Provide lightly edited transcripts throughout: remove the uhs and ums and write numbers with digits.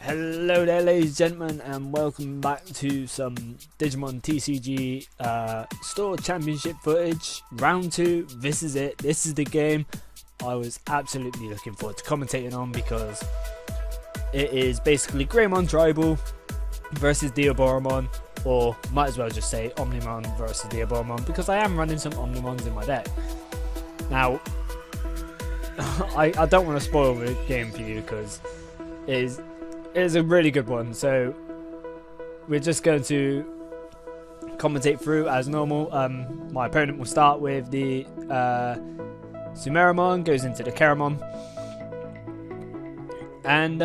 Hello there, ladies and gentlemen, and welcome back to some Digimon TCG Store Championship footage. Round 2, this is it, this is the game I was absolutely looking forward to commentating on, because it is basically Greymon Tribal versus Diaboromon, or might as well just say Omnimon versus Diaboromon, because I am running some Omnimons in my deck. Now, I don't want to spoil the game for you, because it is a really good one, so we're just going to commentate through as normal. My opponent will start with the Sumeramon, goes into the Keramon, and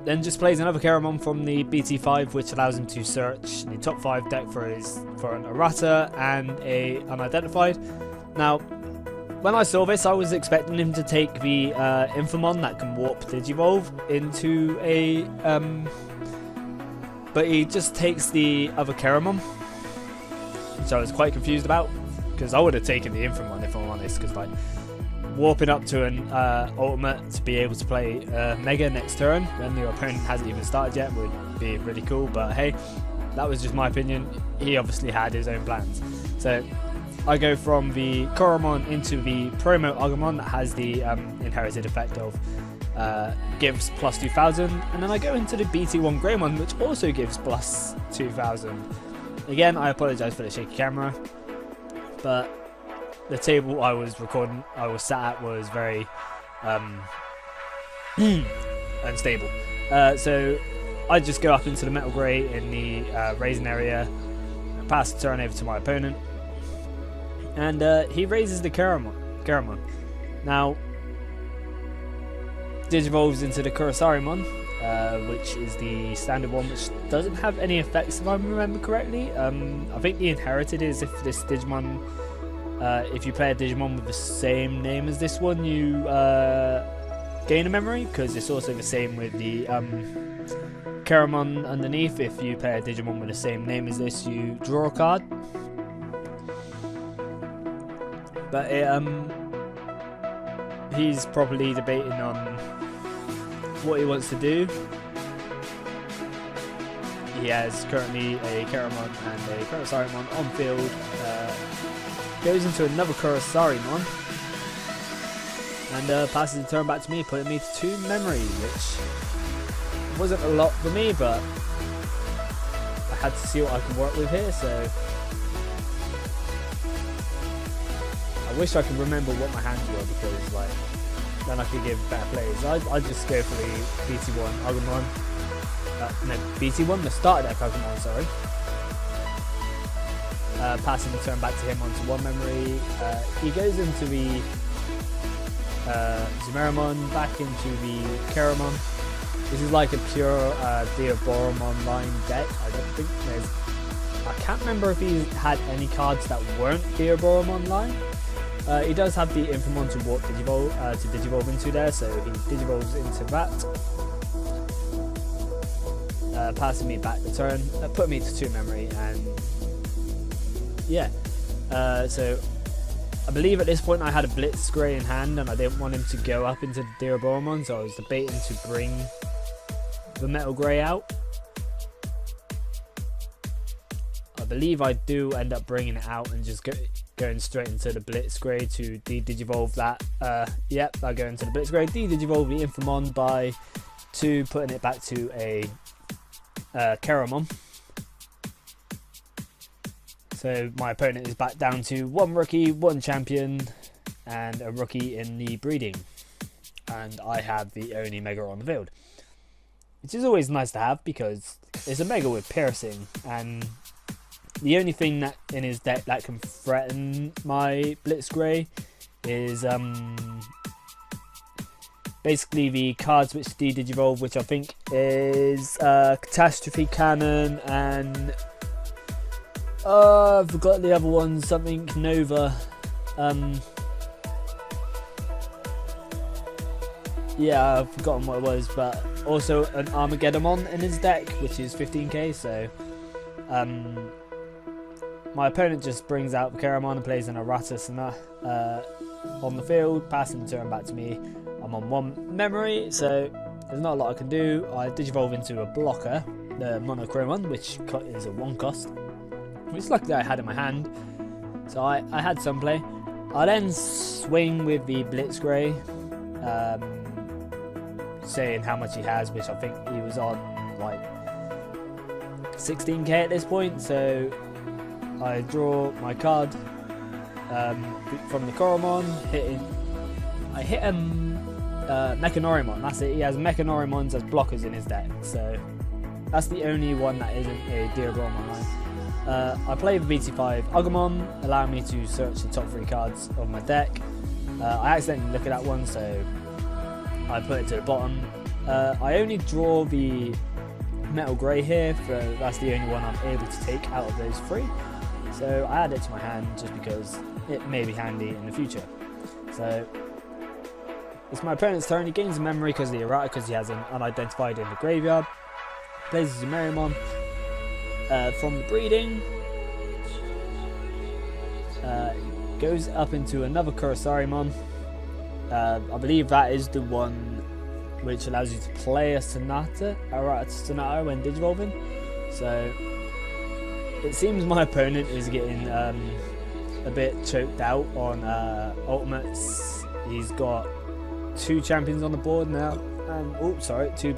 then just plays another Keramon from the BT5, which allows him to search the top 5 deck for an errata and a unidentified. Now, when I saw this, I was expecting him to take the Infamon that can warp Digivolve into a... but he just takes the other Keramon, which I was quite confused about, because I would have taken the Infamon if I'm honest, because like warping up to an ultimate to be able to play Mega next turn when your opponent hasn't even started yet would be really cool, but hey, that was just my opinion. He obviously had his own plans. So I go from the Koromon into the Promo Agumon that has the inherited effect of gives plus 2000, and then I go into the BT1 Greymon, which also gives plus 2000. Again, I apologise for the shaky camera, but the table I was sat at was very unstable. So I just go up into the Metal Grey in the Raisin area, pass the turn over to my opponent, and he raises the Keramon. Now, Digivolves into the Kurisarimon, which is the standard one, which doesn't have any effects if I remember correctly. I think the inherited is if this Digimon, if you play a Digimon with the same name as this one, you gain a memory, because it's also the same with the Keramon underneath. If you play a Digimon with the same name as this, you draw a card. But he's probably debating on what he wants to do. He has currently a Keramon and a Kurisarimon on field. Goes into another Kurisarimon and passes the turn back to me, putting me to 2 memory, which wasn't a lot for me, but I had to see what I could work with here, so I wish I could remember what my hands were, because like then I could give better plays. I'd just go for the BT1 Agumon. No, BT1, the starter deck Agumon, sorry. Passing the turn back to him onto 1 memory. He goes into the Sumeramon, back into the Keramon. This is like a pure Diaboromon line deck. I don't think I can't remember if he had any cards that weren't Diaboromon line. He does have the Infamon to warp Digivolve into there, so he Digivolves into that. Passing me back the turn, put me to 2 memory, and yeah. So I believe at this point I had a Blitz Grey in hand, and I didn't want him to go up into the Diaboromon, so I was debating to bring the Metal Grey out. I believe I do end up bringing it out and just going straight into the Blitz Grey to de-Digivolve that. Yep, I go into the Blitz Grey, de-Digivolve the Infamon by 2, putting it back to a Keramon. So my opponent is back down to 1 rookie, 1 champion, and a rookie in the breeding. And I have the only Mega on the field, which is always nice to have, because it's a Mega with piercing, and the only thing that in his deck that can threaten my Blitz Grey is basically the cards which de-Digivolve, which I think is Catastrophe Cannon and I forgot the other one, something Nova. Yeah, I've forgotten what it was, but also an Armageddon in his deck, which is 15k, so my opponent just brings out the Keramon and plays an errata on the field, passing the turn back to me. I'm on 1 memory, so there's not a lot I can do. I Digivolve into a blocker, the Monochromon, which is a 1 cost, which luckily I had in my hand, so I had some play. I then swing with the Blitzcray, saying how much he has, which I think he was on like 16k at this point, so I draw my card from the Coromon, I hit him Mechanorimon, that's it. He has Mechanorimons as blockers in his deck, so that's the only one that isn't a Diagramon line. I play the BT5 Agumon, allowing me to search the top 3 cards of my deck. I accidentally look at that one, so I put it to the bottom. I only draw the Metal Grey here, that's the only one I'm able to take out of those 3. So I add it to my hand just because it may be handy in the future. So it's my opponent's turn. He gains a memory because of the errata, because he has an unidentified in the graveyard. Plays his Merimon. From the breeding, goes up into another Kurosarimon. I believe that is the one which allows you to play a Errata Sonata when Digivolving. So it seems my opponent is getting a bit choked out on ultimates. He's got 2 champions on the board now, and 2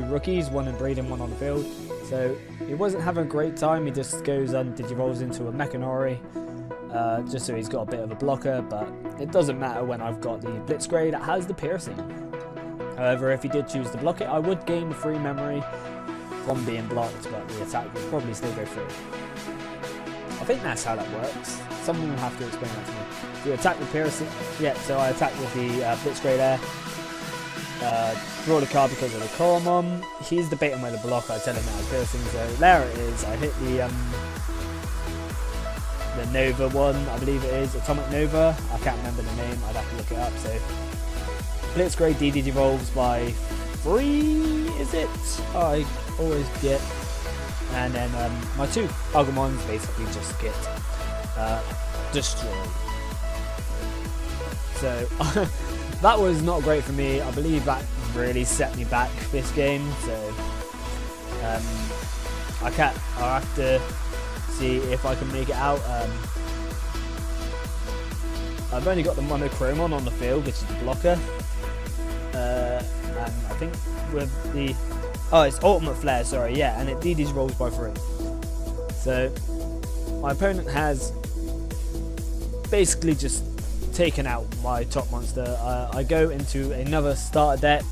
rookies, 1 in breeding, 1 on the field. So he wasn't having a great time. He just goes and Digivolves into a Mechanori, just so he's got a bit of a blocker, but it doesn't matter when I've got the Blitzcray that has the piercing. However, if he did choose to block it, I would gain the free memory from being blocked, but the attack would probably still go through. I think that's how that works. Someone will have to explain that to me. Do you attack with piercing? Yeah, so I attack with the Blitzcray there. Draw the card because of the Coromon. He's debating where to block. I tell him that has piercing, so there it is. I hit the Nova one, I believe it is, Atomic Nova. I can't remember the name, I'd have to look it up. So Blitzcray Digivolves by 3, is it? I always get. And then my 2 Agumons basically just get destroyed. So that was not great for me. I believe that really set me back this game. So I'll have to see if I can make it out. I've only got the Monochromon on the field, which is the blocker. And I think with the it's Ultimate Flare, sorry, yeah, and it DDs rolls by 3. So my opponent has basically just taken out my top monster. I go into another starter deck,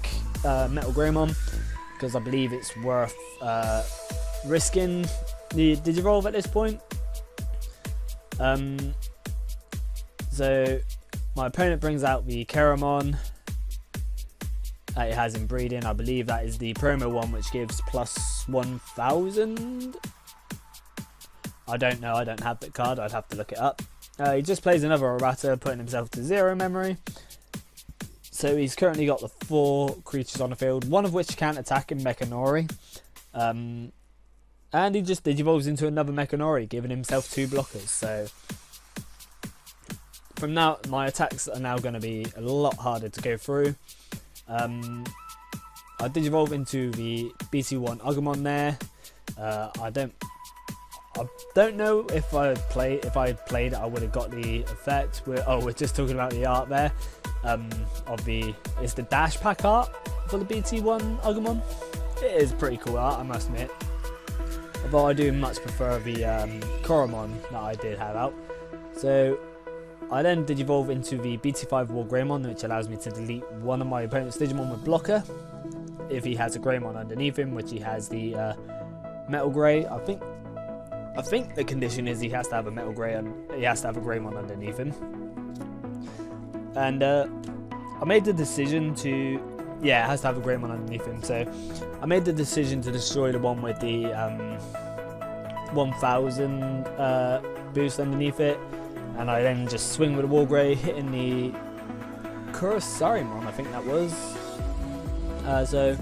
Metal Greymon, because I believe it's worth risking the Digivolve at this point. So my opponent brings out the Keramon that it has in breeding. I believe that is the promo one, which gives plus 1000. I don't know, I don't have that card, I'd have to look it up. He just plays another Errata, putting himself to 0 memory. So he's currently got the 4 creatures on the field, one of which can attack in Mechanori. And he just Digivolves into another Mechanori, giving himself 2 blockers. So from now, my attacks are now going to be a lot harder to go through. I Digivolve into the BT1 Agumon there. I don't know if I played it, I would have got the effect. We're just talking about the art there. It's the Dash Pack art for the BT1 Agumon. It is pretty cool art, I must admit. Although I do much prefer the Coromon that I did have out. So I then Digivolve into the BT5 War Greymon, which allows me to delete one of my opponent's Digimon with blocker if he has a Greymon underneath him, which he has the Metal Grey. I think the condition is he has to have a Metal Grey and he has to have a Greymon underneath him. And I made the decision to, it has to have a Greymon underneath him. So I made the decision to destroy the one with the 1000 boost underneath it. And I then just swing with the War Grey, hitting the Kurosarimon, I think that was. So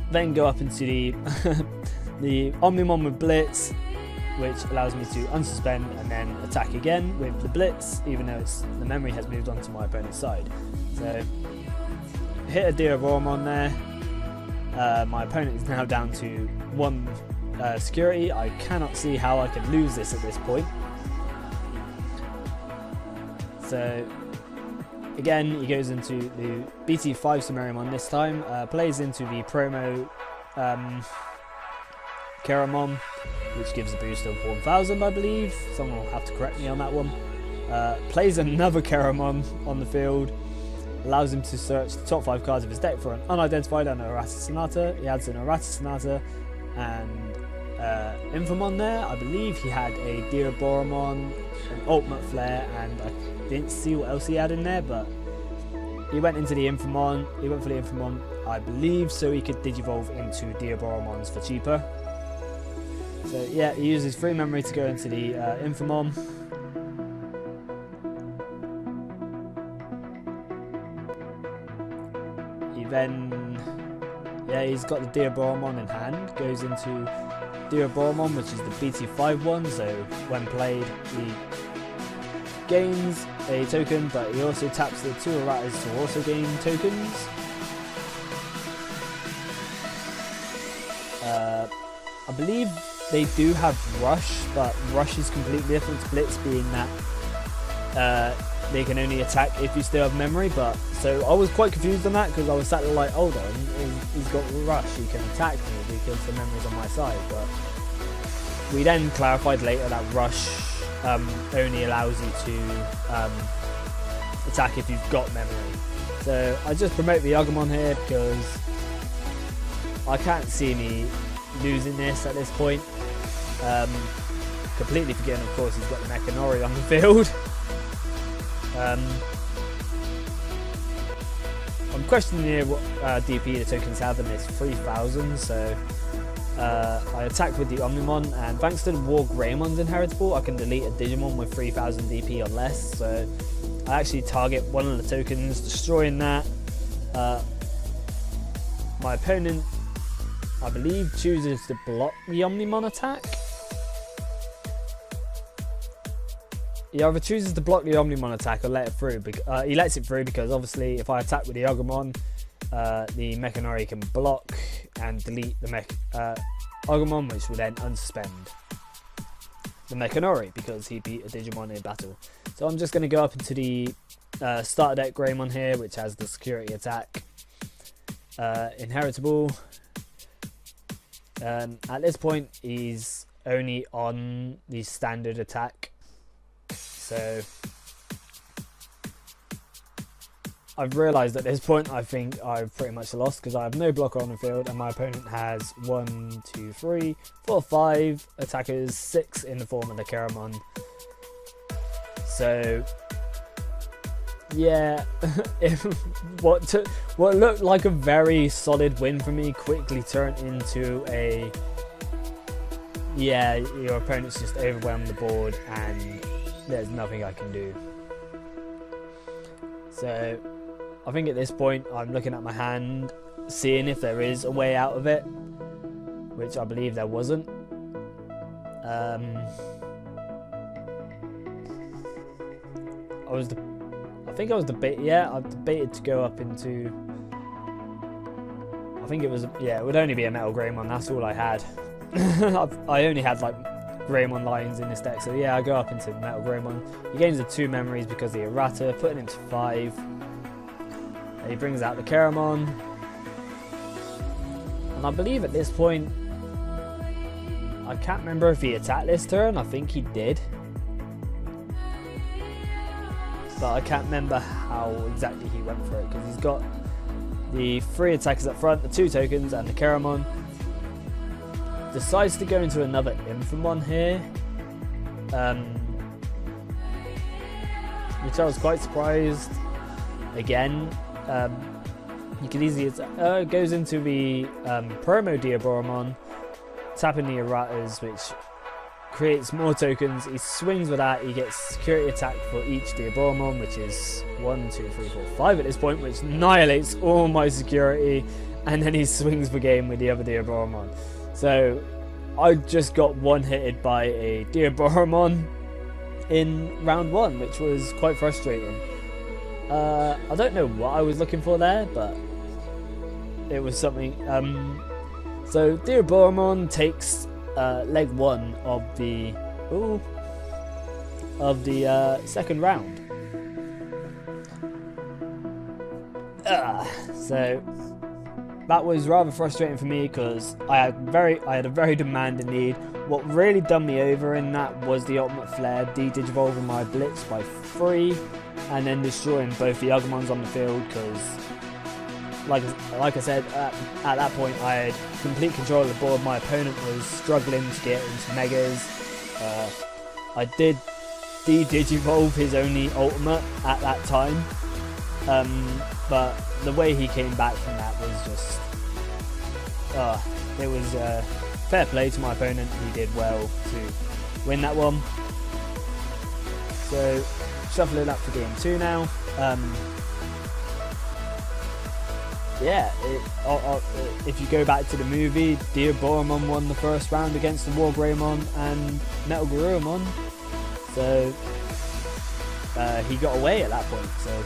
then go up into the the Omnimon with Blitz, which allows me to unsuspend and then attack again with the Blitz, even though the memory has moved on to my opponent's side. So hit a Diaboromon there. My opponent is now down to 1 security. I cannot see how I can lose this at this point. So again, he goes into the BT5 Sumeriumon this time, plays into the promo Keramon, which gives a boost of 1000, I believe. Someone will have to correct me on that one. Plays another Keramon on the field, allows him to search the top 5 cards of his deck for an unidentified and Errata Sonata. He adds an Errata Sonata and Infamon there. I believe he had a Diaboromon, an Ultimate Flare, and I didn't see what else he had in there, but he went into the Infamon. He went for the Infamon, I believe, so he could Digivolve into Diaboromons for cheaper. So yeah, he uses 3 memory to go into the Infamon. He then, yeah, he's got the Diaboromon in hand, goes into Diaboromon, which is the BT5 one, so when played he gains a token, but he also taps the 2 Erratas to also gain tokens. I believe they do have Rush, but Rush is completely different to Blitz, being that they can only attack if you still have memory. But so I was quite confused on that, because I was sat there like, hold on, he's got Rush, he can attack me because the memory's on my side. But we then clarified later that Rush only allows you to attack if you've got memory. So I just promote the Agumon here because I can't see me losing this at this point. Completely forgetting, of course, he's got the Mechanori on the field. I'm questioning here what DP the tokens have, and it's 3000, so I attack with the Omnimon, and thanks to the War Greymon's inheritable, I can delete a Digimon with 3000 DP or less, so I actually target one of the tokens, destroying that. My opponent, I believe, chooses to block the Omnimon attack. He either chooses to block the Omnimon attack or let it through. He lets it through because obviously if I attack with the Agumon, the Mechanori can block and delete the Agumon, which will then unsuspend the Mechanori because he beat a Digimon in battle. So I'm just going to go up into the starter deck Greymon here, which has the security attack inheritable. At this point he's only on the standard attack, so I've realised at this point I think I've pretty much lost, because I have no blocker on the field and my opponent has 1, 2, 3, 4, 5 attackers, 6 in the form of the Keramon. So yeah, what looked like a very solid win for me quickly turned into a, yeah, your opponent's just overwhelmed the board and there's nothing I can do. So I think at this point I'm looking at my hand, seeing if there is a way out of it, which I believe there wasn't. I think I was I've debated to go up into, I think it was, yeah, it would only be a Metal Greymon, that's all I had. I only had like Greymon lines in this deck, so yeah, I go up into Metal Greymon. He gains the 2 memories because of the Errata, putting him to 5. And he brings out the Keramon. And I believe at this point, I can't remember if he attacked this turn, I think he did. But I can't remember how exactly he went for it, because he's got the 3 attackers up front, the 2 tokens, and the Keramon. Decides to go into another Infamon here, which I was quite surprised. Again, you can easily goes into the promo Diaboromon, tapping the Erratas, which creates more tokens. He swings with that, he gets security attack for each Diaboromon, which is 1, 2, 3, 4, 5 at this point, which annihilates all my security, and then he swings the game with the other Diaboromon. So I just got one-hitted by a Diaboromon in round 1, which was quite frustrating. I don't know what I was looking for there, but it was something. So Digimon takes leg 1 of the second round. So that was rather frustrating for me because I had a very demanding need. What really done me over in that was the Ultimate Flare de-digivolving my Blitz by 3 and then destroying both the Agumons on the field because, like I said, at that point I had complete control of the board. My opponent was struggling to get into Megas. I did de-digivolve his only Ultimate at that time, but the way he came back from that was just... it was fair play to my opponent. He did well to win that one. So, shuffle it up for game 2 now. If you go back to the movie, Digimon won the first round against the War Greymon and Metal Garurumon. So, he got away at that point. So,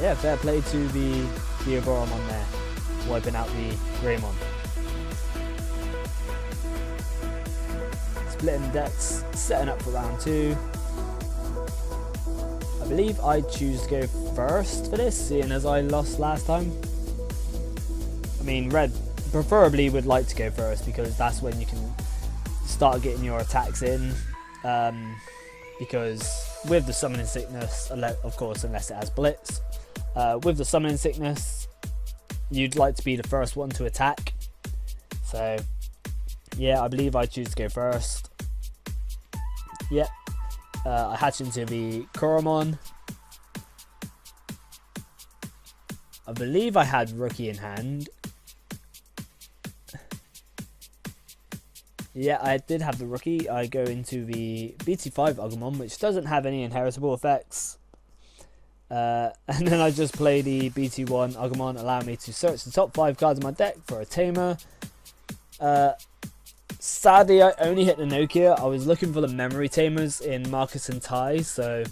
yeah, fair play to the Digimon there, wiping out the Greymon. Splitting the decks, setting up for round 2. I believe I choose to go first for this, seeing as I lost last time. I mean, Red preferably would like to go first because that's when you can start getting your attacks in. Because with the Summoning Sickness, of course, unless it has Blitz, with the Summoning Sickness, you'd like to be the first one to attack. So, yeah, I believe I choose to go first. Yep. I hatch into the Koromon. I believe I had Rookie in hand. Yeah, I did have the Rookie. I go into the BT5 Agumon, which doesn't have any inheritable effects. And then I just play the BT1 Agumon, allowing me to search the top 5 cards of my deck for a Tamer. Sadly, I only hit the Nokia. I was looking for the memory tamers in Marcus and Tai, so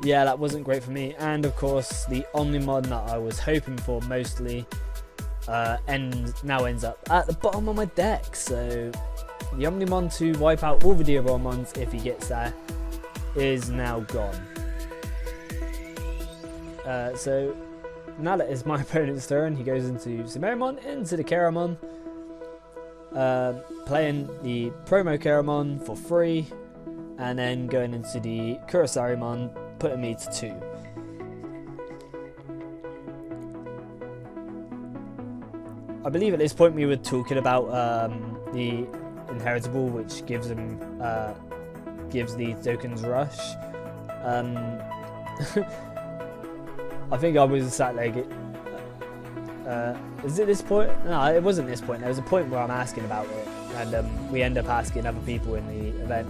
yeah, that wasn't great for me. And of course, the Omnimon that I was hoping for mostly now ends up at the bottom of my deck. So the Omnimon to wipe out all the Digimons if he gets there is now gone. So now that it's my opponent's turn, he goes into Sumerimon, into the Keramon. Playing the promo Keramon for 3 and then going into the Kurisarimon, putting me to 2. I believe at this point we were talking about the inheritable, which gives him gives the tokens rush. I think I was sat like is it this point? No, it wasn't this point. There was a point where I'm asking about it, and we end up asking other people in the event.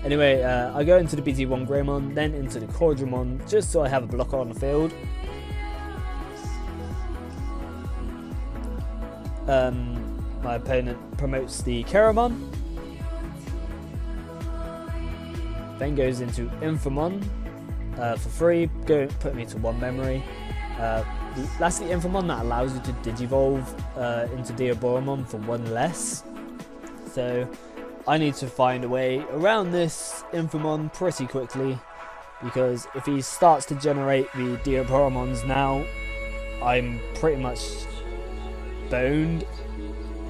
Anyway, I go into the BT1 Greymon, then into the Cordramon, just so I have a blocker on the field. My opponent promotes the Keramon, then goes into Infamon for 3, put me to 1 memory. That's the Infamon that allows you to Digivolve into Digimon for 1 less. So I need to find a way around this Infamon pretty quickly, because if he starts to generate the Digimons now, I'm pretty much boned,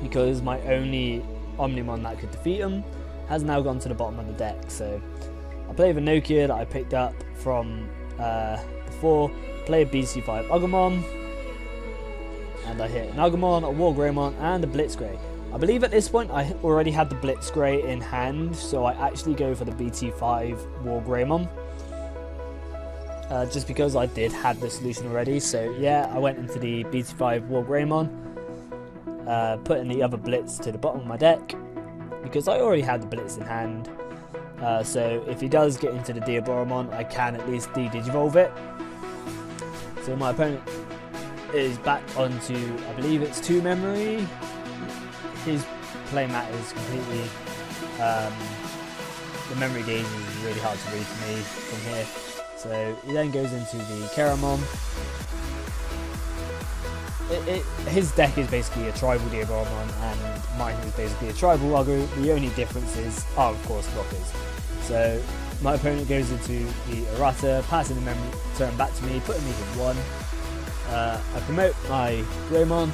because my only Omnimon that could defeat him has now gone to the bottom of the deck. So I play the Nokia that I picked up from before, play a BC5 Agumon, and I hit an Agumon, a War Greymon, and a Blitzgray. I believe at this point I already had the Blitzgray in hand, so I actually go for the BT5 War Greymon. Just because I did have the solution already. So yeah, I went into the BT5 War Greymon, putting the other Blitz to the bottom of my deck, because I already had the Blitz in hand. So if he does get into the Digimon, I can at least de-digivolve it. So my opponent is back onto, I believe it's 2 memory. His playmat is completely, the memory gauge is really hard to read for me from here. So he then goes into the Keramon. his deck is basically a tribal Diaboromon, and mine is basically a tribal Ugu. The only differences are, of course, blockers. So my opponent goes into the errata, passing the memory turn back to me, putting me in 1. I promote my Greymon.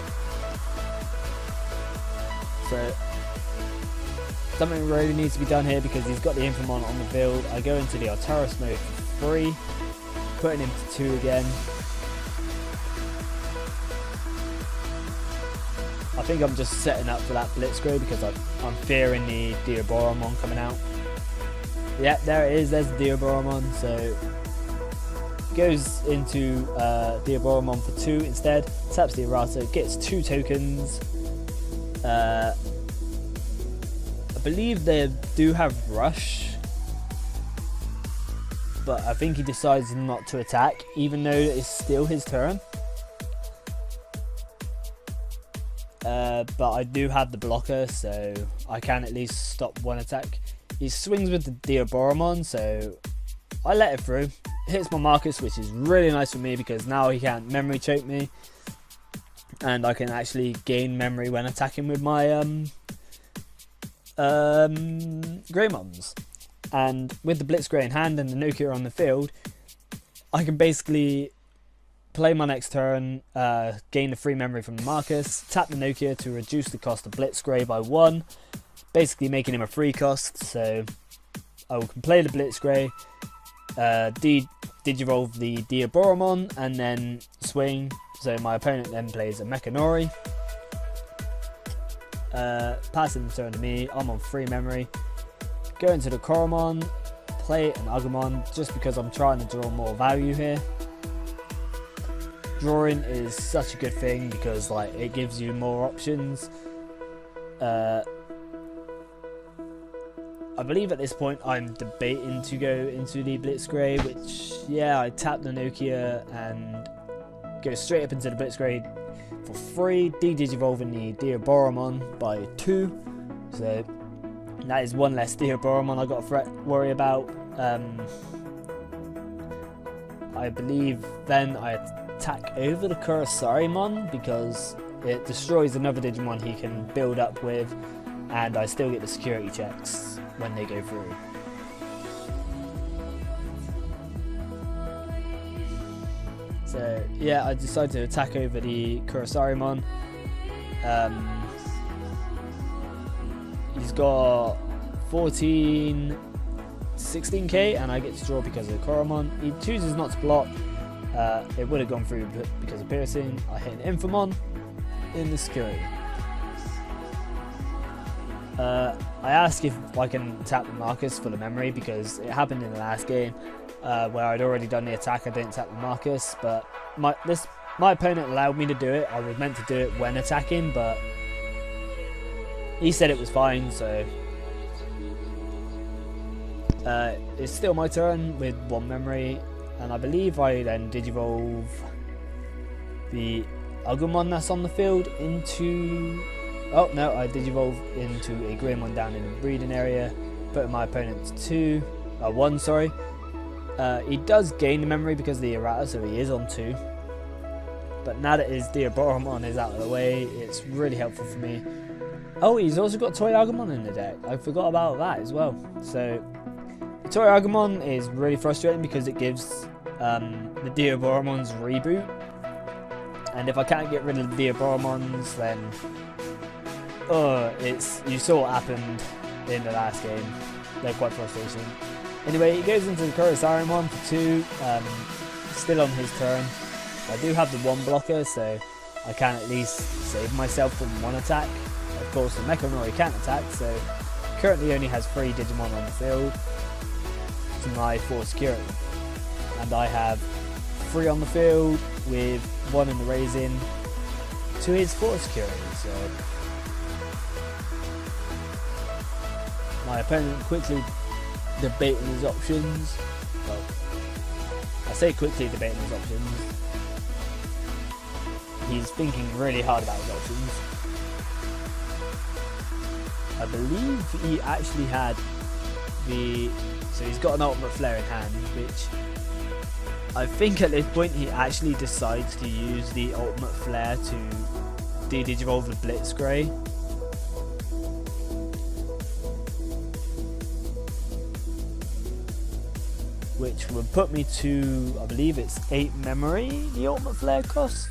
So something really needs to be done here because he's got the Infamon on the field. I go into the Altaris mode for 3, putting him to 2 again. I think I'm just setting up for that Blitzcrank because I'm fearing the Diaboromon coming out. Yeah, there it is, there's the Diaboromon. So goes into Diaboromon for 2 instead, taps the errata, gets 2 tokens. I believe they do have Rush, but I think he decides not to attack, even though it's still his turn. But I do have the blocker, so I can at least stop 1 attack. He swings with the Diaboromon, so I let it through. Hits my Marcus, which is really nice for me because now he can't memory choke me, and I can actually gain memory when attacking with my Greymons. And with the Blitzcrank in hand and the Nokia on the field, I can basically play my next turn, gain the free memory from the Marcus, tap the Nokia to reduce the cost of Blitzcrank by 1, basically making him a free cost. So I can play the Blitzcrank, Digivolve the Diaboromon, and then swing. So my opponent then plays a Mechanori. Passing the turn to me, I'm on free memory. Go into the Koromon, play an Agumon just because I'm trying to draw more value here. Drawing is such a good thing because like it gives you more options. I believe at this point I'm debating to go into the Blitzcrank, which yeah, I tap the Nokia and go straight up into the Blitzcrank for free, de-digivolving the Diaboromon by 2. So that is 1 less Diaboromon I got to worry about. I believe then I attack over the Kurosarimon because it destroys another Digimon he can build up with, and I still get the security checks when they go through. So yeah, I decided to attack over the Kurosarimon. He's got 16k and I get to draw because of the Koromon. He chooses not to block. It would have gone through because of piercing. I hit an Infamon in the security. I ask if I can tap the Marcus for the memory because it happened in the last game where I'd already done the attack. I didn't tap the Marcus, but my opponent allowed me to do it. I was meant to do it when attacking, but he said it was fine, so it's still my turn with 1 memory, and I believe I then Digivolve the Agumon that's on the field into... Oh no, I Digivolve into a Greymon down in the breeding area, putting my opponent to 1, sorry. He does gain the memory because of the errata, so he is on 2. But now that his Diaboromon is out of the way, it's really helpful for me. Oh, he's also got Toy Agumon in the deck. I forgot about that as well. So, the Toy Agumon is really frustrating because it gives the Diaboromon's reboot. And if I can't get rid of the Diaboromons, then... you saw what happened in the last game. They're quite frustrating. Anyway, he goes into the Kurosarimon for 2, still on his turn. I do have the 1 blocker, so I can at least save myself from 1 attack. Of course, the Mechanori can't attack, so currently only has 3 Digimon on the field to my 4 security. And I have 3 on the field with 1 in the raising to his 4 security, so... My opponent quickly debating his options. Well, I say quickly debating his options. He's thinking really hard about his options. I believe he actually had the... So he's got an Ultimate Flare in hand, which I think at this point he actually decides to use the ultimate flare to de-digivolve the Blitzcray. Which would put me to, I believe it's 8 memory the ultimate flare costs.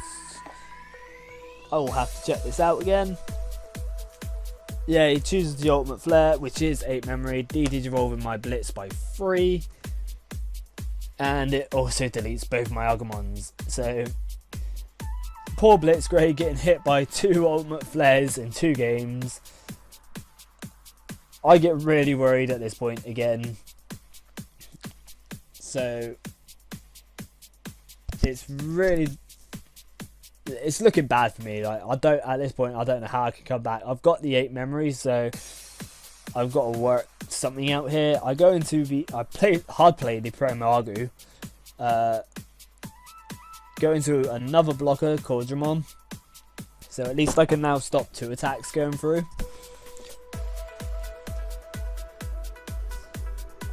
I will have to check this out again. Yeah, he chooses the ultimate flare, which is 8 memory, de-digivolving my Blitz by 3. And it also deletes both my Agumons. So, poor Blitzcray getting hit by 2 ultimate flares in 2 games. I get really worried at this point again. So it's looking bad for me. Like at this point I don't know how I can come back. I've got the 8 memories, so I've got to work something out here. I hard play the Promo Agu. Go into another blocker called Digimon. So at least I can now stop 2 attacks going through.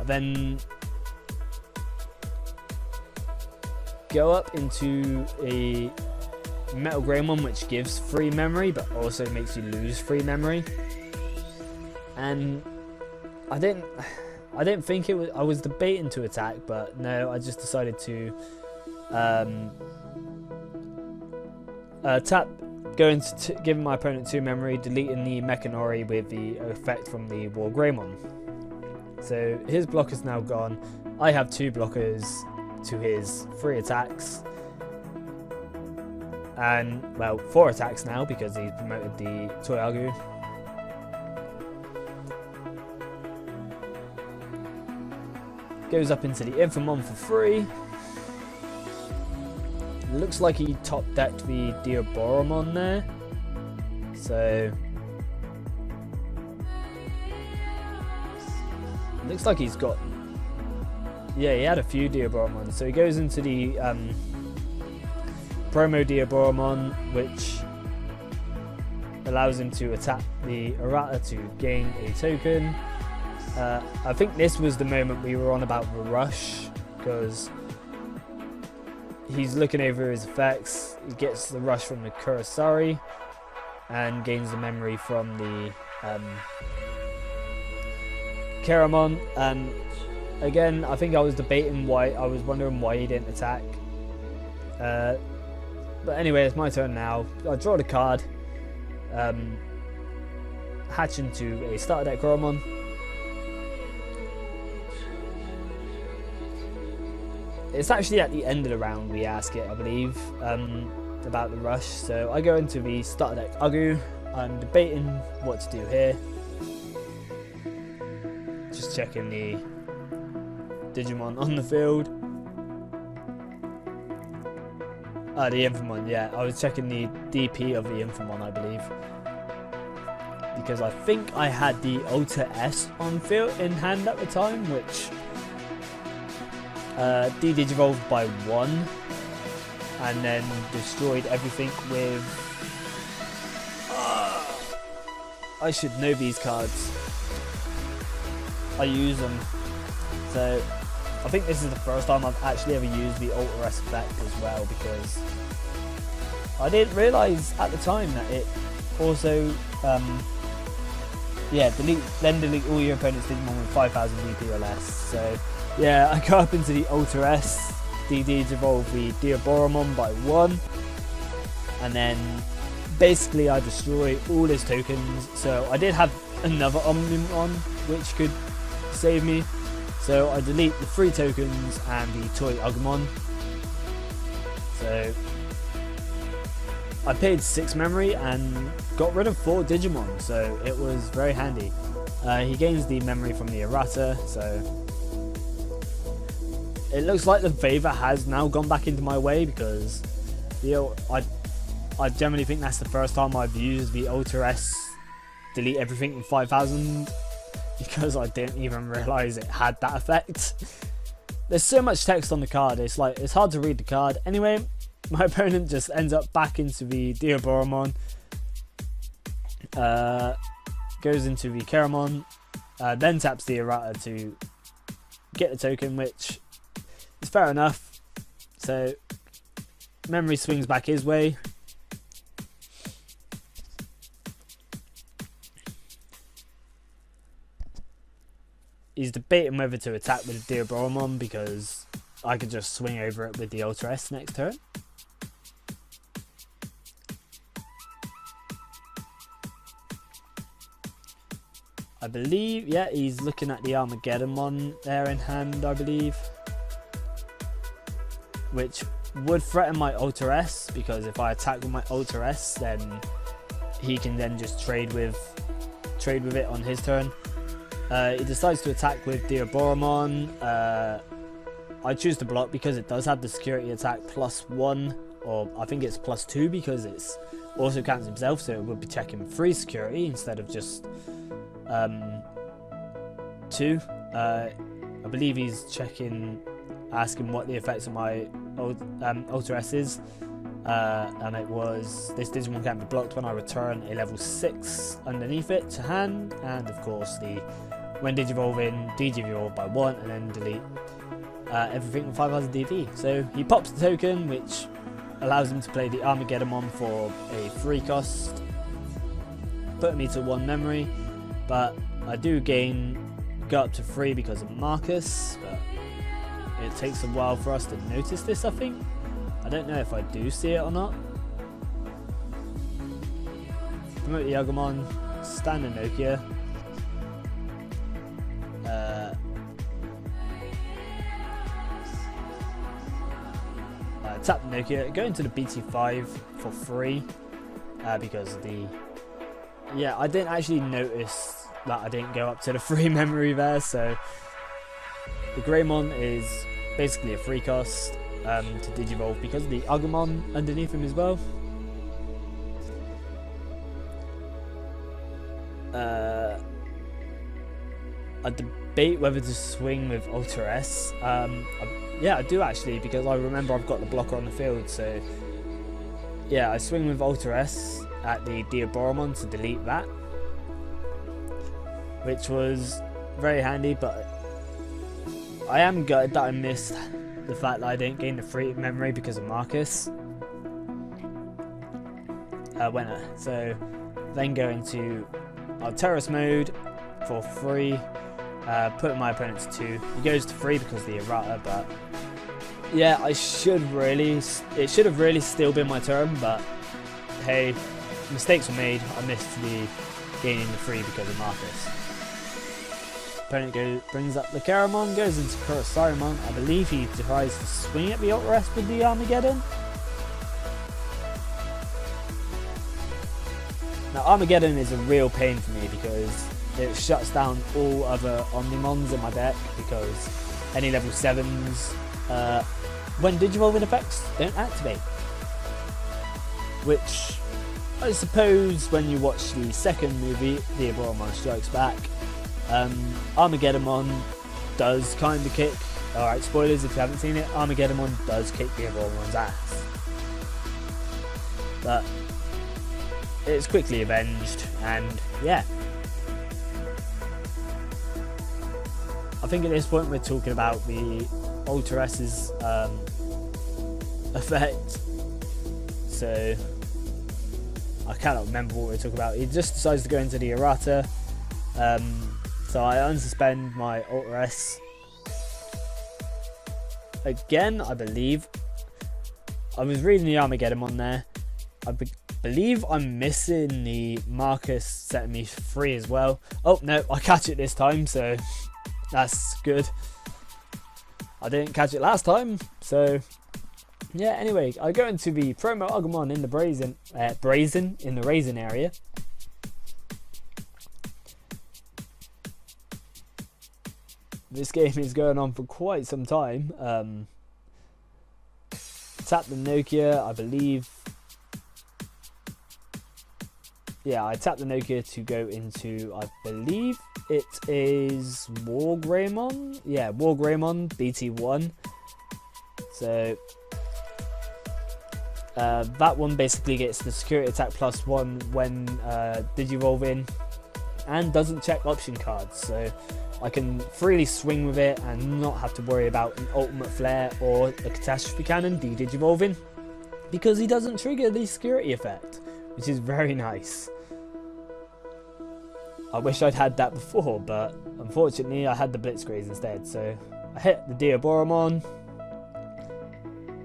I then go up into a Metal Greymon, which gives 3 memory but also makes you lose 3 memory. And I didn't think it was, I was debating to attack, but no, I just decided to tap, going to giving my opponent 2 memory, deleting the Mechanori with the effect from the War Greymon. So his block is now gone. I have 2 blockers to his 3 attacks, and well, 4 attacks now because he's promoted the Toy Agu. Goes up into the Infamon for 3. Looks like he top decked the Diaboromon there, so looks like he's got, yeah, he had a few Diaboromon. So he goes into the Promo Diaboromon, which allows him to attack the Errata to gain a token. I think this was the moment we were on about the rush, because he's looking over his effects. He gets the rush from the Kurosari and gains the memory from the Keramon. And again, I think I was debating why, I was wondering why he didn't attack. But anyway, it's my turn now. I draw the card, hatch into a starter deck Koromon. It's actually at the end of the round we ask it, I believe, about the rush. So I go into the starter deck Agu. I'm debating what to do here. Just checking the Digimon on the field. The Infamon, yeah. I was checking the DP of the Infamon, I believe. Because I think I had the Ultra S on field in hand at the time, which de-digivolved by 1 and then destroyed everything with... I should know these cards. I use them. So I think this is the first time I've actually ever used the Ultra S effect as well, because I didn't realise at the time that it also delete all your opponent's Digimon with 5000 DP or less. So yeah, I go up into the Ultra S, de-digivolve the Diaboromon by 1, and then basically I destroy all his tokens. So I did have another Omnimon which could save me. So I delete the 3 tokens and the Toy Agumon. So I paid 6 memory and got rid of 4 Digimon, so it was very handy. He gains the memory from the Errata, so it looks like the favour has now gone back into my way, because I generally think that's the first time I've used the Ultra S delete everything in 5000, because I didn't even realise it had that effect. There's so much text on the card, it's hard to read the card. Anyway, my opponent just ends up back into the Diaboromon, goes into the Keramon, then taps the Errata to get the token, which is fair enough. So memory swings back his way. He's debating whether to attack with Digimon because I could just swing over it with the Ultra S next turn. I believe, yeah, he's looking at the Armageddon there in hand, I believe. Which would threaten my Ultra S, because if I attack with my Ultra S, then he can then just trade with it on his turn. He decides to attack with Digimon. I choose to block because it does have the security attack +1, or I think it's +2 because it's also counts himself, so it would be checking 3 security instead of just 2. I believe he's checking, asking what the effects of my Ultra S is, and it was this Digimon can't be blocked when I return a level 6 underneath it to hand, and of course when Digivolving, Digivolve by 1 and then delete everything with 5000 DP. So he pops the token, which allows him to play the Armageddon for a free cost, putting me to 1 memory, but I do go up to 3 because of Marcus, but it takes a while for us to notice this, I think. I don't know if I do see it or not. Promote the Agumon, stand in Nokia. Tap the Nokia, go into the BT5 for free because I didn't actually notice that I didn't go up to the free memory there, so the Greymon is basically a free cost to Digivolve because of the Agumon underneath him as well. I debate whether to swing with Ultra S. Yeah, I do actually, because I remember I've got the blocker on the field, so yeah, I swing with Ultra S at the Digimon to delete that, which was very handy, but I am gutted that I missed the fact that I didn't gain the free memory because of Marcus. Winner. So then go into our terrorist mode for free, putting my opponent to 2. He goes to 3 because of the errata, but yeah, it should have really still been my turn, but hey, mistakes were made. I missed the gaining the 3 because of Marcus. Opponent brings up the Karamon, goes into Kurosarumon. I believe he tries to swing at the Ultra S with the Armageddon. Now Armageddon is a real pain for me because it shuts down all other Omnimons in my deck, because any level 7s when Digivolving effects don't activate. Which I suppose when you watch the second movie, The Digimon Strikes Back, Armageddon does kind of kick, alright, spoilers if you haven't seen it, Armageddon does kick the Digimon's ass. But it's quickly avenged, and yeah. I think at this point we're talking about the Ultra S's effect, so I cannot remember what we're talking about. He just decides to go into the errata, so I unsuspend my Ultra S. Again, I believe, I was reading the Armageddon there, I believe I'm missing the Marcus setting me free as well. Oh no, I catch it this time, so that's good. I didn't catch it last time, so yeah. Anyway, I go into the promo Agumon in the Raisin area. This game is going on for quite some time. Tap the Nokia, I believe. Yeah, I tap the Nokia to go into, I believe it is War Greymon. Yeah, War Greymon BT1. So that one basically gets the security attack +1 when Digivolving. and doesn't check option cards, so I can freely swing with it and not have to worry about an ultimate flare or a catastrophe cannon de-digivolving, because he doesn't trigger the security effect, which is very nice. I wish I'd had that before, but unfortunately I had the Blitzcraze instead. So I hit the Diaboromon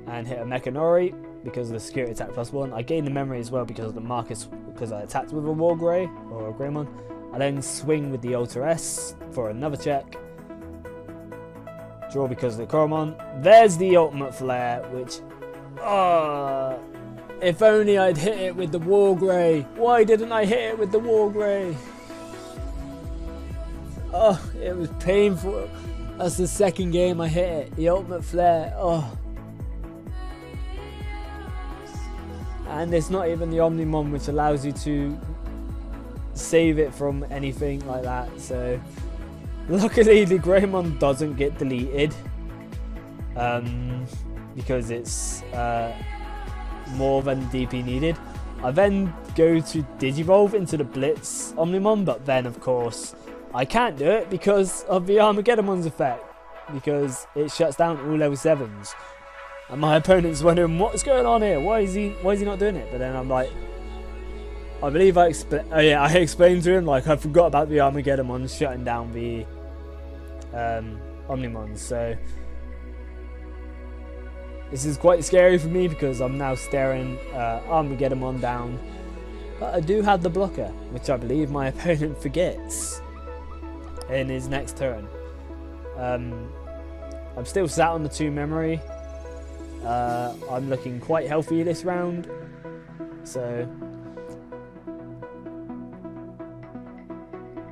and hit a Mechanori because of the security attack +1. I gained the memory as well because of the Marcus, because I attacked with a Wargrey or a Greymon. I then swing with the Ultra S for another check. Draw because of the Coromon. There's the ultimate flare, which if only I'd hit it with the Wargrey. Why didn't I hit it with the Wargrey? Oh, it was painful. That's the second game I hit it. The ultimate flare. Oh. And it's not even the Omnimon, which allows you to save it from anything like that. So luckily the Greymon doesn't get deleted. Because it's more than DP needed. I then go to Digivolve into the Blitz Omnimon, but then of course I can't do it because of the Armageddon's effect, because it shuts down all level 7s. And my opponent's wondering what's going on here. Why is he not doing it? But then I'm like, I believe I explained to him, like, I forgot about the Armageddon shutting down the Omnimons. So this is quite scary for me because I'm now staring Armageddon down. But I do have the blocker, which I believe my opponent forgets in his next turn. I'm still sat on the 2 memory. I'm looking quite healthy this round. So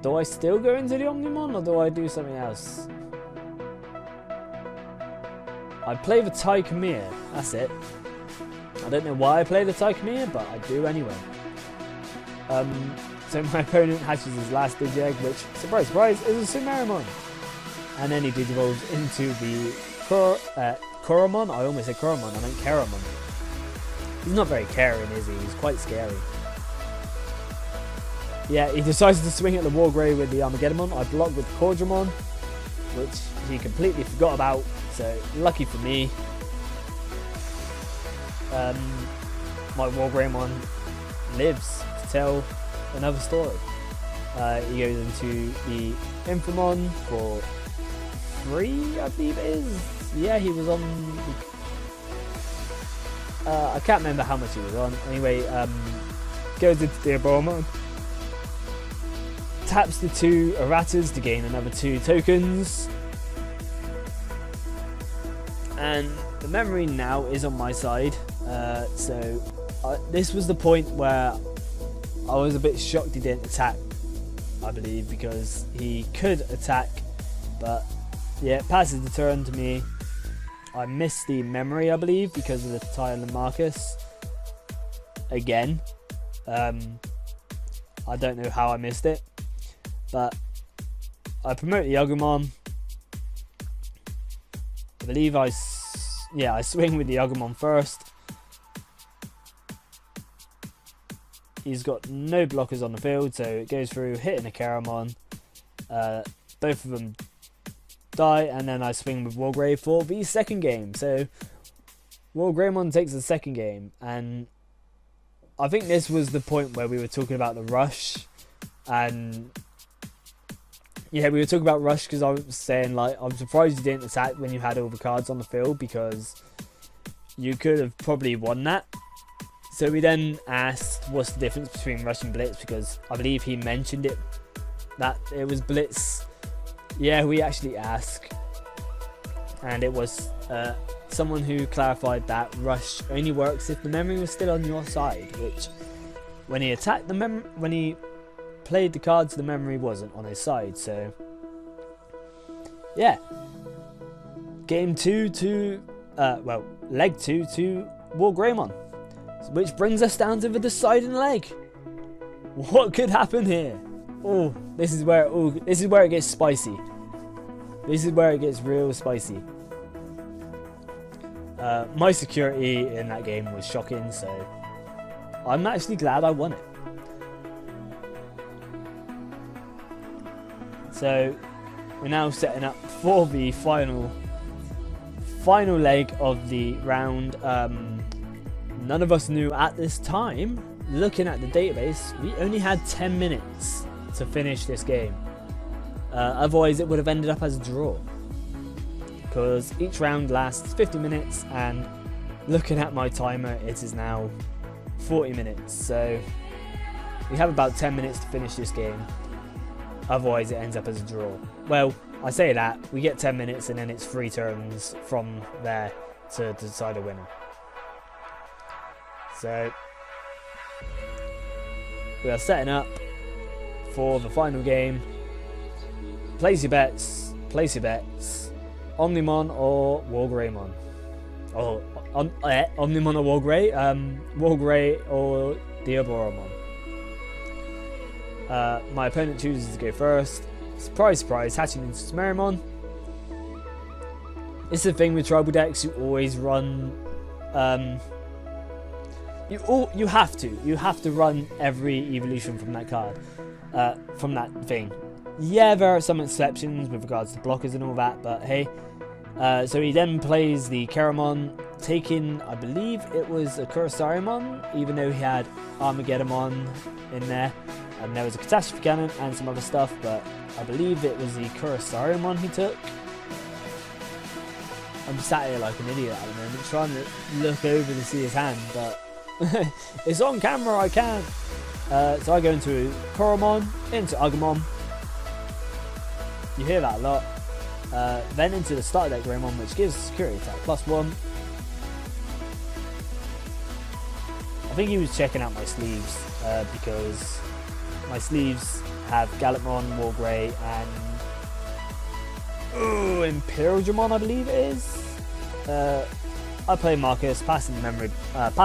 do I still go into the Omnimon or do I do something else? I play the Tychemere, that's it. I don't know why I play the Tychemere, but I do anyway. So my opponent hatches his last Digegg, which, surprise, surprise, is a Sumerimon. And then he Digivolves into the Coromon. I almost said Coromon, I meant Keramon. He's not very caring, is he? He's quite scary. Yeah, he decides to swing at the Wargrey with the Armageddon. I block with Cordramon, which he completely forgot about, so lucky for me. My Wargreymon lives to tell another story. He goes into the Infamon for 3, I believe it is. Yeah, he was on. I can't remember how much he was on. Anyway, goes into the Diaboromon, taps the 2 Erratas to gain another 2 tokens, and the memory now is on my side. So this was the point where I was a bit shocked he didn't attack, I believe, because he could attack, but yeah, it passes the turn to me. I missed the memory, I believe, because of the Tile and Marcus. Again. I don't know how I missed it, but I promote the Agumon. I believe I swing with the Agumon first. He's got no blockers on the field, so it goes through, hitting a Keramon. Both of them die, and then I swing with Wargrey for the second game. So Wargreymon takes the second game, and I think this was the point where we were talking about the rush. And yeah, we were talking about rush because I was saying, like, I'm surprised you didn't attack when you had all the cards on the field, because you could have probably won that. So we then asked what's the difference between rush and blitz, because I believe he mentioned it, that it was blitz. Yeah, we actually asked, and it was someone who clarified that rush only works if the memory was still on your side, which when he attacked when he played the cards, the memory wasn't on his side. So yeah, game 2 to leg 2 to Wargreymon, which brings us down to the deciding leg. What could happen here? Oh, this is where it gets spicy. This is where it gets real spicy. My security in that game was shocking, so I'm actually glad I won it. So we're now setting up for the final leg of the round. None of us knew at this time, looking at the database, we only had 10 minutes to finish this game. Otherwise it would have ended up as a draw, because each round lasts 50 minutes, and looking at my timer, it is now 40 minutes. So we have about 10 minutes to finish this game. Otherwise it ends up as a draw. Well, I say that, we get 10 minutes and then it's 3 turns from there to decide a winner. So we are setting up for the final game. Place your bets. Omnimon or Wargreymon. Or Omnimon or Wargrey. Wargrey or Diaboromon. My opponent chooses to go first. Surprise, surprise, hatching into Smerimon. It's the thing with tribal decks, you always run. You have to run every evolution from that card, from that thing. Yeah, there are some exceptions with regards to blockers and all that, but hey. So he then plays the Keramon, taking, I believe it was a Kurosariumon, even though he had Armageddon in there, and there was a Catastrophe Cannon and some other stuff, but I believe it was the Kurosariumon he took. I'm sat here like an idiot at the moment, trying to look over to see his hand, but it's on camera, I can't. So I go into Koromon, into Agumon. You hear that a lot. Then into the starter deck Greymon, which gives security attack +1. I think he was checking out my sleeves, because my sleeves have Gallopmon, Wargrey, and Imperial Dramon, I believe it is. I play Marcus, passing memory back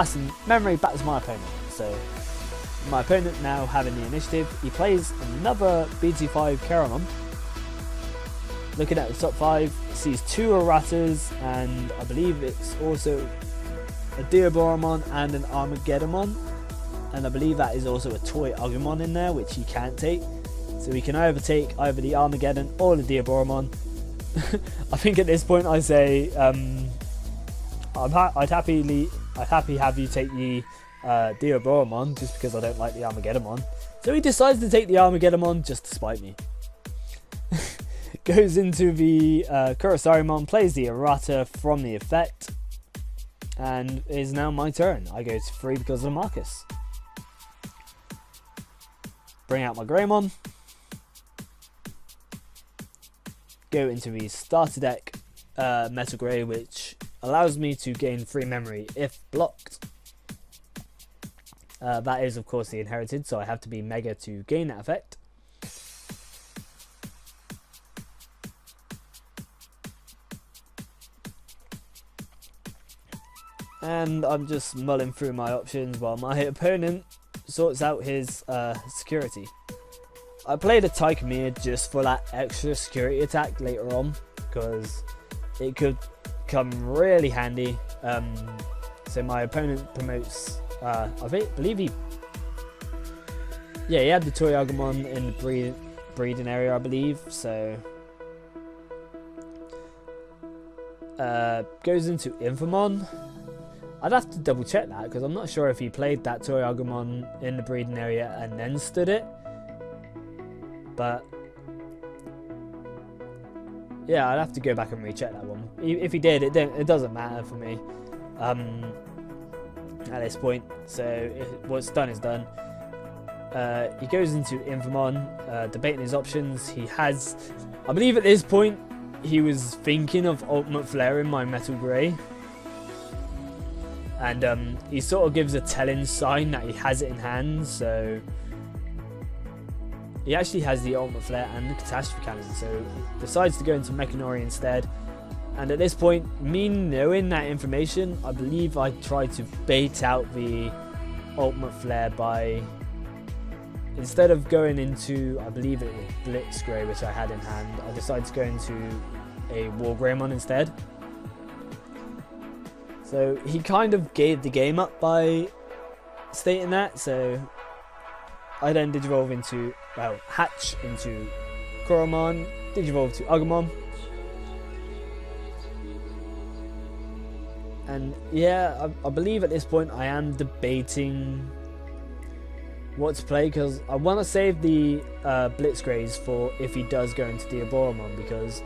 to my opponent. So my opponent now having the initiative. He plays another BT5 Keramon. Looking at the top 5, sees 2 Erratas, and I believe it's also a Diaboromon and an Armageddon. And I believe that is also a Toy Agumon in there, which he can't take. So he can either take either the Armageddon or the Diaboromon. I think at this point I say, I'd happy have you take the Diaboromon, just because I don't like the Armageddon. So he decides to take the Armageddon just to spite me. Goes into the Kurosariumon, plays the Errata from the effect, and it is now my turn. I go to 3 because of Marcus. Bring out my Greymon. Go into the starter deck Metal Grey, which allows me to gain 3 memory if blocked. That is of course the inherited, so I have to be Mega to gain that effect. And I'm just mulling through my options while my opponent sorts out his security. I played a Tychemere just for that extra security attack later on, because it could come really handy. So my opponent promotes, I believe he had the Toy Agumon in the breeding area, I believe, so goes into Infamon. I'd have to double check that, because I'm not sure if he played that Toy Agumon in the breeding area and then stood it. But yeah, I'd have to go back and recheck that one. If he did, it doesn't matter for me at this point. So what's done is done. He goes into Infamon, debating his options. He has, I believe at this point, he was thinking of Ultimate Flaring my Metal Grey. And he sort of gives a telling sign that he has it in hand, so he actually has the Ultimate Flare and the Catastrophe Cannon, so decides to go into Mechanori instead. And at this point, me knowing that information, I believe I tried to bait out the Ultimate Flare by, instead of going into, I believe it was Blitz Grey, which I had in hand, I decided to go into a Wargreymon instead. So he kind of gave the game up by stating that, so I then did evolve into, well, hatch into Koromon, Digivolve to Agumon. And yeah, I believe at this point I am debating what to play, because I want to save the Blitzgraze for if he does go into Diaboromon, because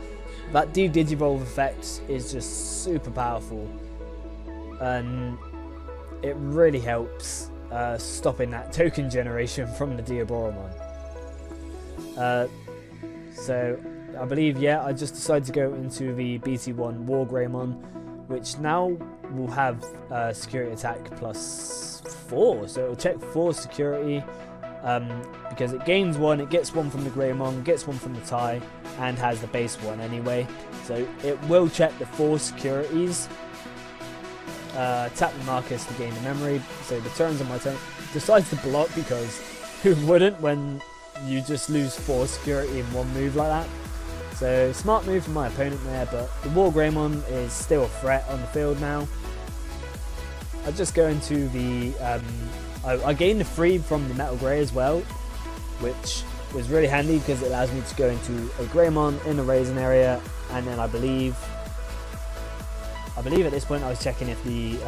that Digivolve effect is just super powerful and it really helps stopping that token generation from the Diaboromon. So I believe, yeah, I just decided to go into the BT1 Wargreymon, which now will have security attack +4, so it'll check 4 security, because it gains 1, it gets 1 from the Greymon, gets 1 from the Tai, and has the base 1 anyway, so it will check the 4 securities. Tap the Marcus to gain the memory, so the turns on my turn. Decides to block, because who wouldn't when you just lose 4 security in one move like that? So smart move from my opponent there, but the Wargreymon is still a threat on the field now. I just go into the I gained the free from the Metal Grey as well, which was really handy because it allows me to go into a Greymon in the Raisin area, and then I believe at this point I was checking if the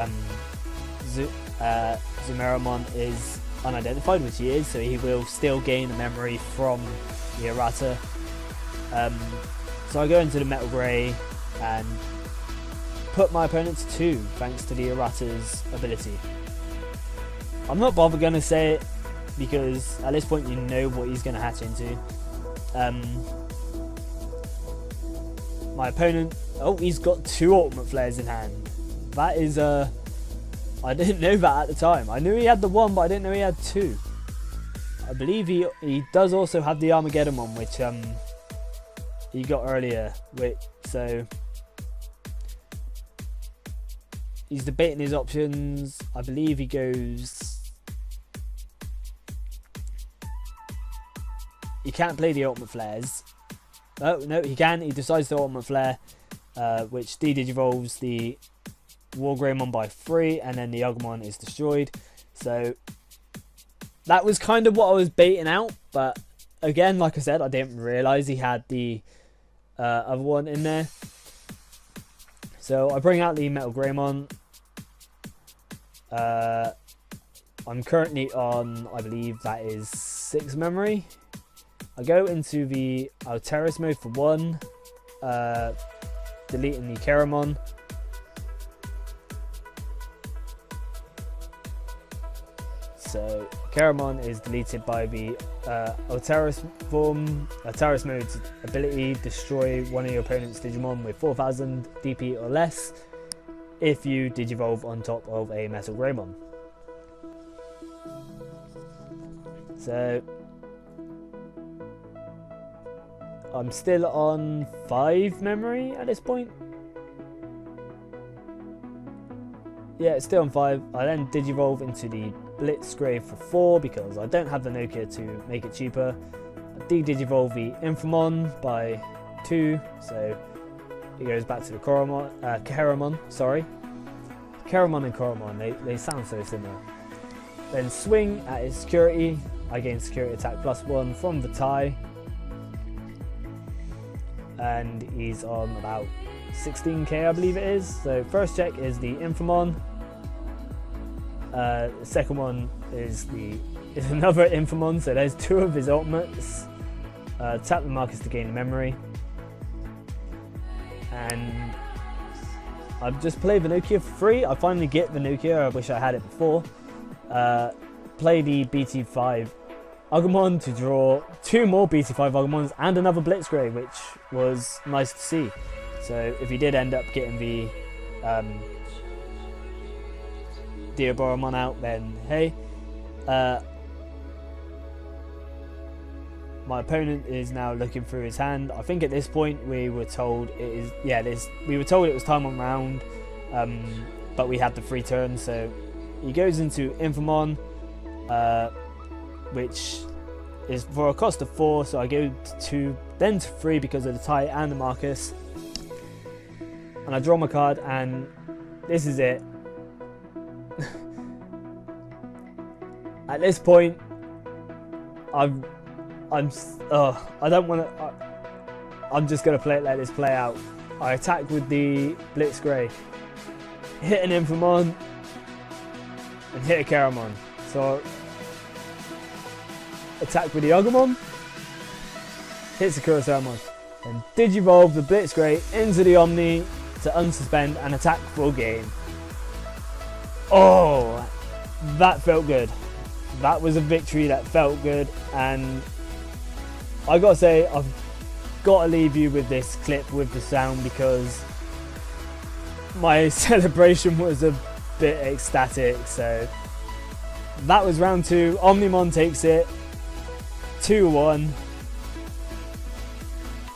Zumeramon is unidentified, which he is, so he will still gain the memory from the errata. So I go into the Metal Grey and put my opponent to 2 thanks to the errata's ability. I'm not bothered going to say it because at this point you know what he's going to hatch into. My opponent, oh, he's got 2 ultimate flares in hand. That is I didn't know that at the time. I knew he had the 1, but I didn't know he had 2. I believe he does also have the Armageddon one, which he got earlier, so he's debating his options. I believe he goes. He can't play the ultimate flares. Oh no, he can. He decides the ultimate flare, which de-digivolves the Wargreymon by 3, and then the Agumon is destroyed. So that was kind of what I was baiting out, but again, like I said, I didn't realise he had the other one in there. So I bring out the Metal Greymon. I'm currently on, I believe that is 6 memory. I go into the Alteris mode for 1, deleting the Keramon. So Keramon is deleted by the Alteris form. Alteris mode's ability: destroy one of your opponent's Digimon with 4000 DP or less if you Digivolve on top of a Metal Greymon. So I'm still on 5 memory at this point. Yeah, it's still on 5. I then Digivolve into the Blitzgraze for 4 because I don't have the Nokia to make it cheaper. I de-Digivolve the Infamon by 2, so it goes back to the Keramon, sorry. Keramon and Koromon, they sound so similar. Then swing at his security. I gain security attack +1 from the Tai. And he's on about 16k, I believe it is. So first check is the Infamon. The second one is another Infamon, so there's 2 of his ultimates. Tap the Marcus to gain the memory. And I've just played Venukia for free. I finally get Venukia, I wish I had it before. Play the BT5 Agumon to draw 2 more BT5 Agumons and another Blitzgraze, which was nice to see. So if he did end up getting the Diaboromon out, then hey. My opponent is now looking through his hand. I think at this point we were told we were told it was time on round, but we had the free turn, so he goes into Infamon, which is for a cost of 4, so I go to 2, then to 3 because of the Tai and the Marcus, and I draw my card, and this is it. At this point, I don't want to. I'm just gonna let this play out. I attack with the Blitz Grey, hit an Infamon, and hit a Caramon. So attack with the Agumon, hits the Kurosamon, and Digivolve the Blitz Grey into the Omni to unsuspend and attack full game. Oh, that felt good. That was a victory that felt good, and I gotta say, I've got to leave you with this clip with the sound because my celebration was a bit ecstatic. So that was round 2. Omnimon takes it 2-1.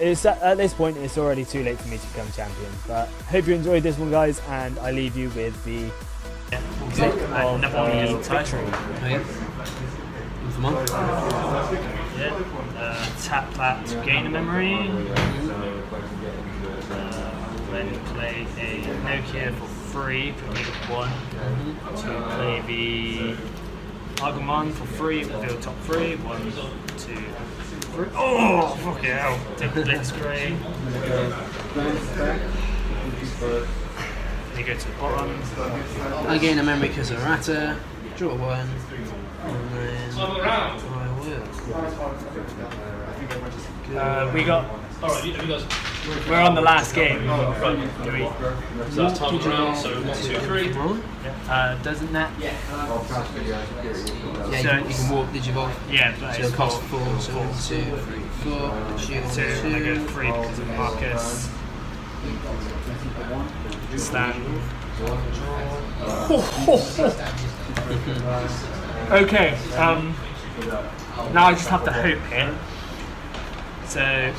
At this point, it's already too late for me to become champion. But hope you enjoyed this one, guys, and I leave you with the clip of the victory. Tap that to gain a memory. Then play a Nokia for free for me 1. To play the Agumon for free, reveal top 3. 1, 2, 3. Oh, fucking hell! Take the Blitz Grey. You go to the bottom. I gain a memory because of Rata. Draw 1. And then I will. We got. We're on the last game. Do we? So that's time around, so 1, 2, 3. Doesn't that? Yeah, So you can walk Digivolve. Yeah, but So it's it costs 4, so 1, 2, 3, 4. Shield 2. I go 2. 3 because of Marcus. Stand. Okay. Now I just have to hope here. So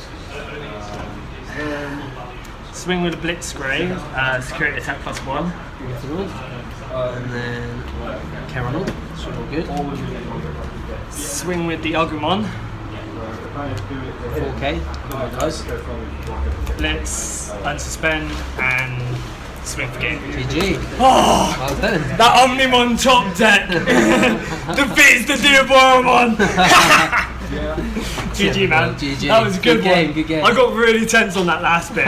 swing with a Blitz Grey, security attack +1. And then Caramel, so all good. Swing with the Agumon. 4k, does. Blitz, unsuspend, and swing for game. GG. Oh, Well done. that Omnimon top deck defeats the Digimon. GG, man. GG. That was a good game, one. good game. I got really tense on that last bit.